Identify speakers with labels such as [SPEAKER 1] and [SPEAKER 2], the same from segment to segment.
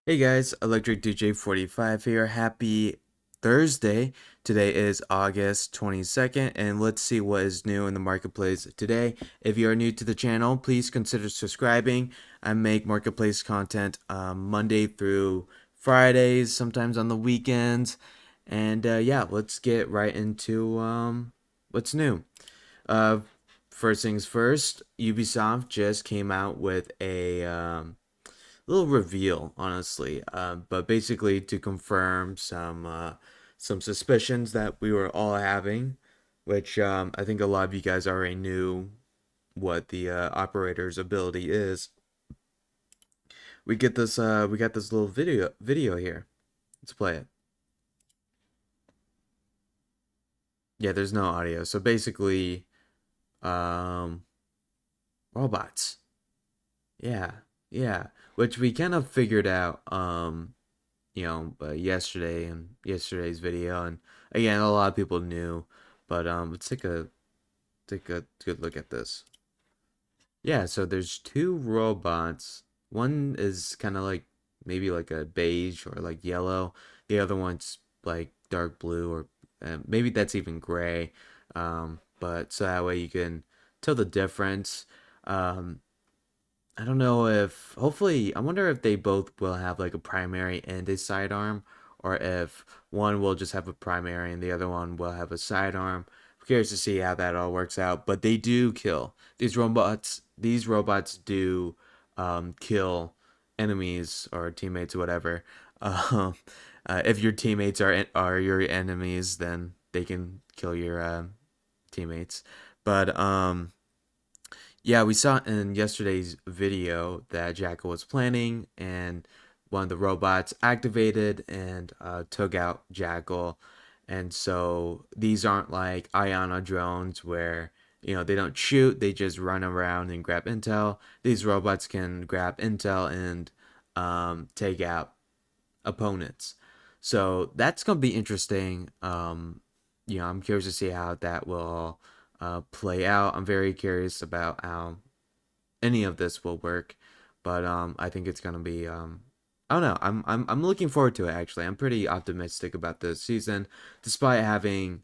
[SPEAKER 1] Hey guys, Electric DJ 45 here. Happy Thursday. Today is August 22nd, and let's see what is new in the marketplace today. If you are new to the channel, please consider subscribing. I make marketplace content Monday through Fridays, sometimes on the weekends. And yeah, let's get right into what's new. Uh, First things first, Ubisoft just came out with a little reveal, honestly. But basically to confirm some suspicions that we were all having, which I think a lot of you guys already knew what the operator's ability is. We got this little video here. Let's play it. Yeah, there's no audio. So basically, um, robots. Yeah, yeah. Which we kind of figured out. Yesterday and yesterday's video, and again, a lot of people knew, but let's take a good look at this. Yeah, so there's two robots. One is kind of like maybe like a beige or like yellow. The other one's like dark blue or maybe that's even gray. But so that way you can tell the difference. Um, I don't know if hopefully I wonder if they both will have like a primary and a sidearm, or if one will just have a primary and the other one will have a sidearm. I'm curious to see how that all works out. But they do kill these robots. These robots do kill enemies or teammates or whatever. Um, if your teammates are your enemies, then they can kill your teammates. But yeah, we saw in yesterday's video that Jackal was planning, and one of the robots activated and took out Jackal. And so these aren't like Iona drones where they don't shoot; they just run around and grab intel. These robots can grab intel and take out opponents. So that's gonna be interesting. I'm curious to see how that will play out. I'm very curious about how any of this will work, but I think it's gonna be I don't know. I'm looking forward to it actually. I'm pretty optimistic about this season, despite having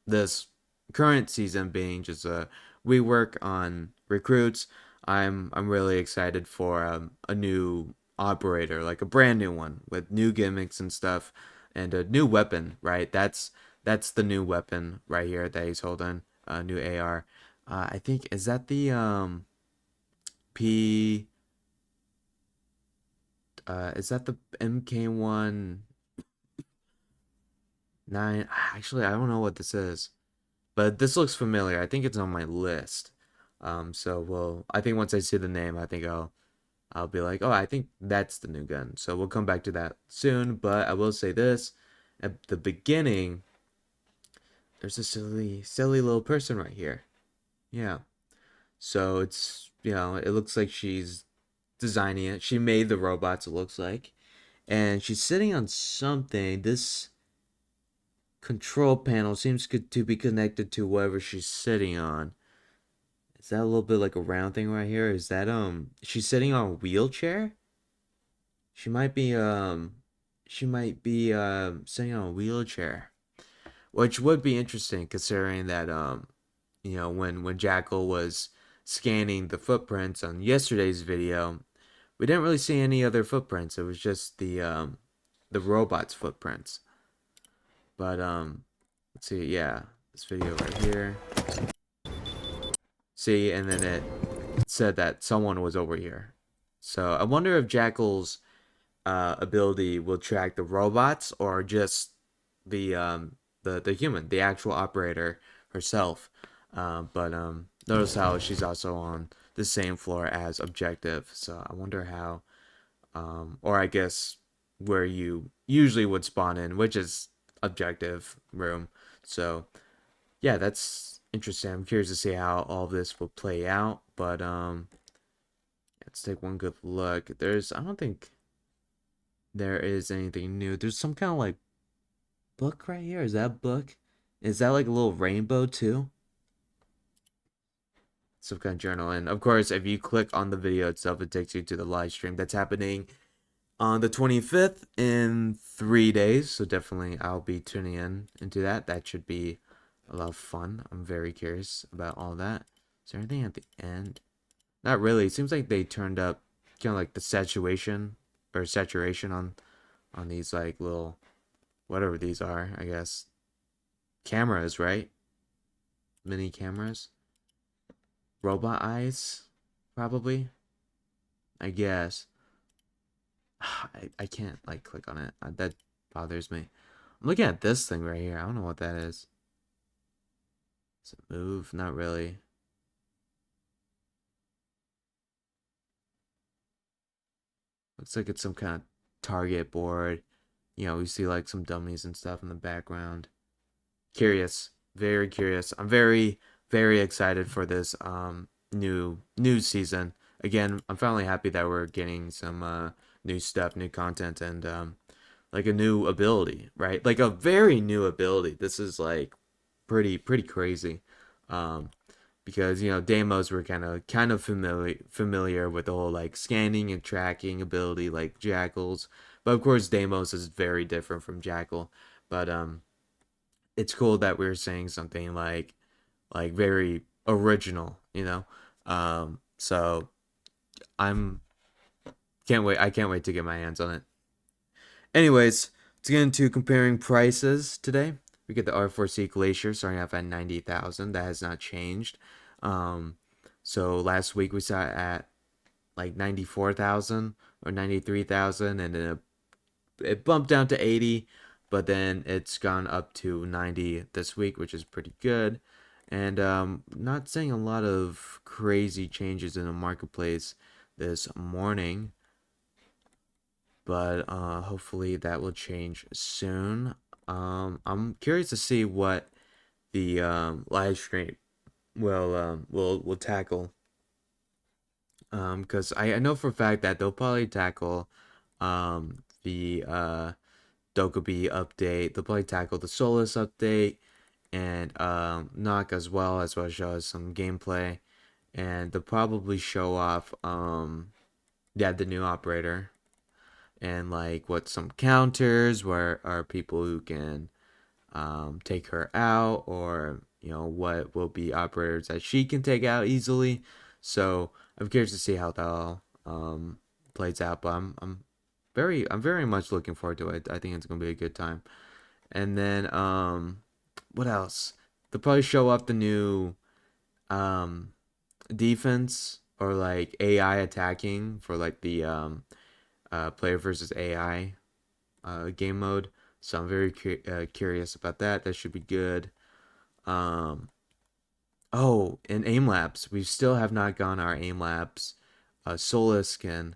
[SPEAKER 1] this current season being just a rework on recruits. I'm really excited for a new operator, like a brand new one with new gimmicks and stuff, and a new weapon. Right? That's the new weapon right here that he's holding. A new AR. I think is that the P is that the MK1 9? Actually, I don't know what this is, but this looks familiar. I think it's on my list. I think once I see the name, I think I'll be like, oh, I think that's the new gun. So we'll come back to that soon. But I will say this: at the beginning, there's a silly little person right here. Yeah. So it's it looks like she's designing it. She made the robots. It looks like, and she's sitting on something. This control panel seems to be connected to whatever she's sitting on. Is that a little bit like a round thing right here? Is that she's sitting on a wheelchair? She might be sitting on a wheelchair. Which would be interesting considering that when Jackal was scanning the footprints on yesterday's video, we didn't really see any other footprints. It was just the robot's footprints. But let's see, yeah, this video right here. See, and then it said that someone was over here. So I wonder if Jackal's ability will track the robots or just the human, the actual operator herself. But notice how she's also on the same floor as Objective. So I wonder how, or I guess where you usually would spawn in, which is Objective room. So yeah, that's interesting. I'm curious to see how all this will play out. But let's take one good look. I don't think there is anything new. There's some kind of like book right here. Is that a book? Is that like a little rainbow too? Some kind of journal. And of course, if you click on the video itself, it takes you to the live stream that's happening on the 25th in 3 days. So definitely I'll be tuning in into that. That should be a lot of fun. I'm very curious about all that. Is there anything at the end? Not really. It seems like they turned up kind of like the saturation on these like little whatever these are, I guess. Cameras, right? Mini cameras. Robot eyes, probably. I guess. I can't like click on it. That bothers me. I'm looking at this thing right here. I don't know what that is. Does it move? Not really. Looks like it's some kind of target board. You know, we see like some dummies and stuff in the background. Curious, very curious. I'm very excited for this new season. Again, I'm finally happy that we're getting some new stuff, new content, and like a new ability, right? Like a very new ability. This is like pretty crazy. Um, because you know Deimos were kind of familiar with the whole like scanning and tracking ability like Jackal's, but of course Deimos is very different from Jackal. But it's cool that we're saying something like very original, you know. So I'm can't wait. I can't wait to get my hands on it. Anyways, let's get into comparing prices today. We get the R4C Glacier starting off at 90,000. That has not changed. Um, so last week we saw it at like 94,000 or 93,000, and then it bumped down to 80, but then it's gone up to 90 this week, which is pretty good. And not seeing a lot of crazy changes in the marketplace this morning, but hopefully that will change soon. I'm curious to see what the live stream will tackle. Because I know for a fact that they'll probably tackle the Dokkaebi update. They'll probably tackle the Solus update and Knock as well as show us some gameplay. And they'll probably show off yeah, the new operator and like what some counters where are people who can take her out, or you know what will be operators that she can take out easily. So I'm curious to see how that all plays out. But I'm very much looking forward to it. I think it's gonna be a good time. And then what else? They'll probably show up the new um defense or like AI attacking for like the player versus AI game mode. So I'm very curious about that. That should be good. Um, oh, and aim labs. We still have not gone our aim labs. Solus skin.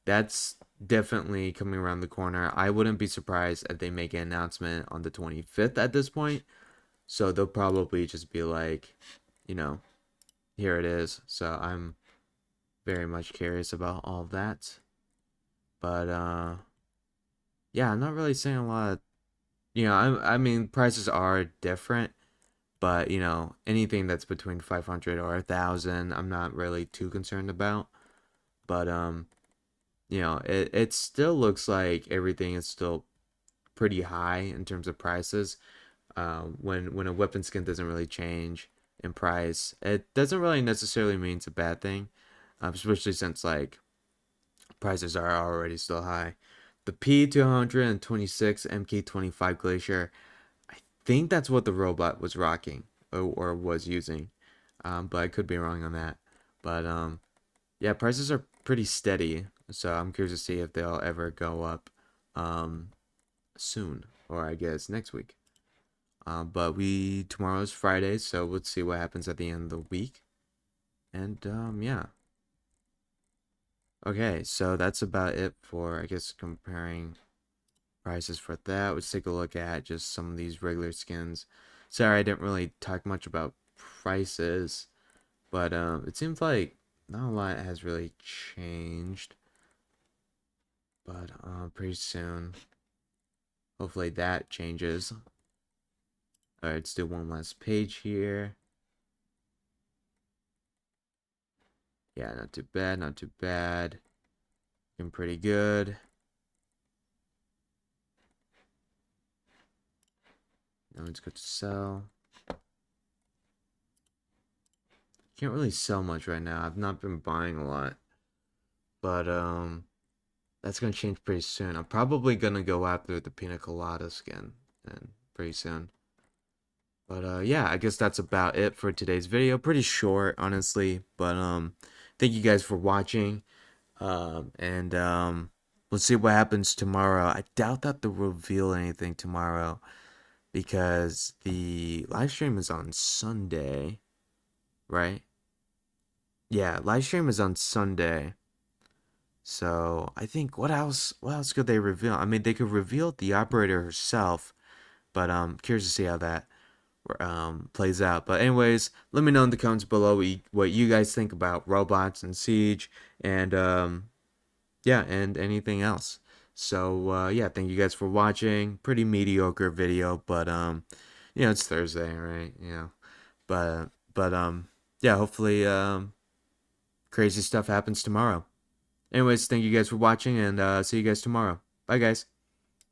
[SPEAKER 1] That's definitely coming around the corner. I wouldn't be surprised if they make an announcement on the 25th at this point. So they'll probably just be like, you know, here it is. So I'm very much curious about all of that. But yeah, I'm not really seeing a lot of, you know, I mean prices are different, but you know, anything that's between 500 or 1,000, I'm not really too concerned about. But you know, it still looks like everything is still pretty high in terms of prices. When a weapon skin doesn't really change in price, it doesn't really necessarily mean it's a bad thing, especially since like prices are already still high. The P226 MK25 Glacier, I think that's what the robot was rocking or was using, but I could be wrong on that. But yeah, prices are pretty steady, so I'm curious to see if they'll ever go up um, soon, or I guess next week. But we tomorrow's Friday, so let's see what happens at the end of the week. And yeah. Okay, so that's about it for I guess comparing prices for that. Let's take a look at just some of these regular skins. Sorry, I didn't really talk much about prices, but it seems like not a lot has really changed. But pretty soon, hopefully that changes. All right, let's do one last page here. Yeah, not too bad, not too bad. Looking pretty good. Now let's go to sell. Can't really sell much right now. I've not been buying a lot. But that's gonna change pretty soon. I'm probably gonna go after the Pina Colada skin and pretty soon. But yeah, I guess that's about it for today's video. Pretty short, honestly. But thank you guys for watching. And let's see what happens tomorrow. I doubt that they'll reveal anything tomorrow because the live stream is on Sunday, right? Yeah, live stream is on Sunday. So I think what else could they reveal? I mean, they could reveal the operator herself, but curious to see how that plays out. But anyways, let me know in the comments below what you guys think about robots and Siege and yeah, and anything else. So yeah, thank you guys for watching. Pretty mediocre video, but you know, it's Thursday, right? You know. But yeah, hopefully crazy stuff happens tomorrow. Anyways, thank you guys for watching and see you guys tomorrow. Bye guys.